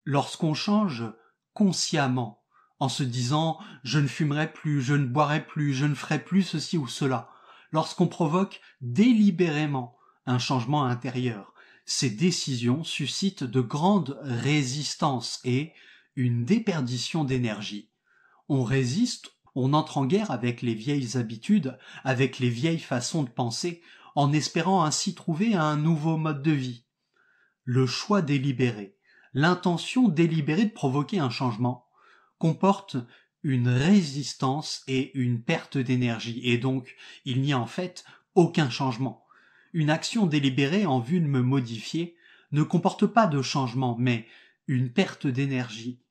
Lorsqu'on change consciemment, en se disant je ne fumerai plus, je ne boirai plus, je ne ferai plus ceci ou cela, lorsqu'on provoque délibérément un changement intérieur, ces décisions suscitent de grandes résistances et une déperdition d'énergie. On résiste, on entre en guerre avec les vieilles habitudes, avec les vieilles façons de penser, en espérant ainsi trouver un nouveau mode de vie. Le choix délibéré, l'intention délibérée de provoquer un changement, comporte une résistance et une perte d'énergie, et donc il n'y a en fait aucun changement. Une action délibérée en vue de me modifier ne comporte pas de changement, mais une perte d'énergie.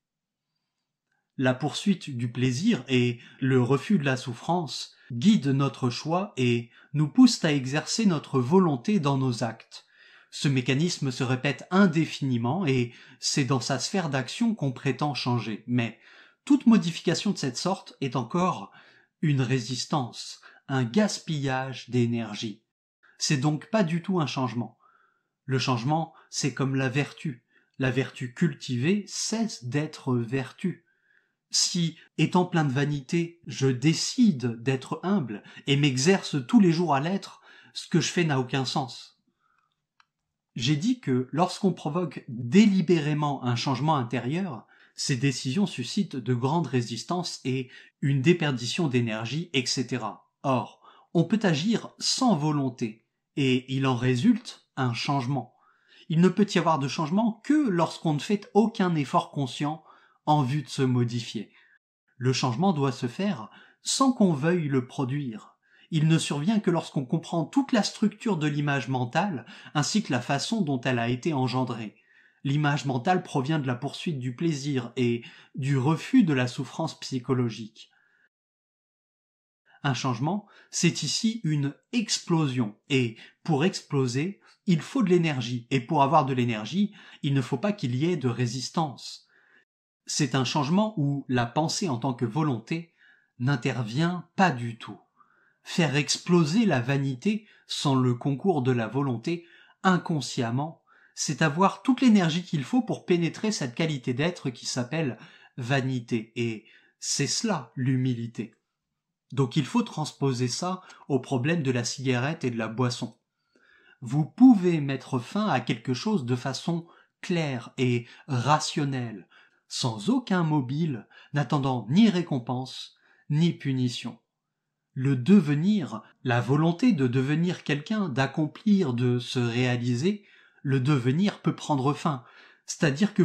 La poursuite du plaisir et le refus de la souffrance guident notre choix et nous poussent à exercer notre volonté dans nos actes. Ce mécanisme se répète indéfiniment et c'est dans sa sphère d'action qu'on prétend changer. Mais toute modification de cette sorte est encore une résistance, un gaspillage d'énergie. C'est donc pas du tout un changement. Le changement, c'est comme la vertu. La vertu cultivée cesse d'être vertu. Si, étant plein de vanité, je décide d'être humble et m'exerce tous les jours à l'être, ce que je fais n'a aucun sens. J'ai dit que lorsqu'on provoque délibérément un changement intérieur, ces décisions suscitent de grandes résistances et une déperdition d'énergie, etc. Or, on peut agir sans volonté, et il en résulte un changement. Il ne peut y avoir de changement que lorsqu'on ne fait aucun effort conscient en vue de se modifier. Le changement doit se faire sans qu'on veuille le produire. Il ne survient que lorsqu'on comprend toute la structure de l'image mentale ainsi que la façon dont elle a été engendrée. L'image mentale provient de la poursuite du plaisir et du refus de la souffrance psychologique. Un changement, c'est ici une explosion, et pour exploser, il faut de l'énergie, et pour avoir de l'énergie, il ne faut pas qu'il y ait de résistance. C'est un changement où la pensée en tant que volonté n'intervient pas du tout. Faire exploser la vanité sans le concours de la volonté inconsciemment, c'est avoir toute l'énergie qu'il faut pour pénétrer cette qualité d'être qui s'appelle vanité, et c'est cela l'humilité. Donc il faut transposer ça au problème de la cigarette et de la boisson. Vous pouvez mettre fin à quelque chose de façon claire et rationnelle, sans aucun mobile, n'attendant ni récompense, ni punition. Le devenir, la volonté de devenir quelqu'un, d'accomplir, de se réaliser, le devenir peut prendre fin, c'est-à-dire que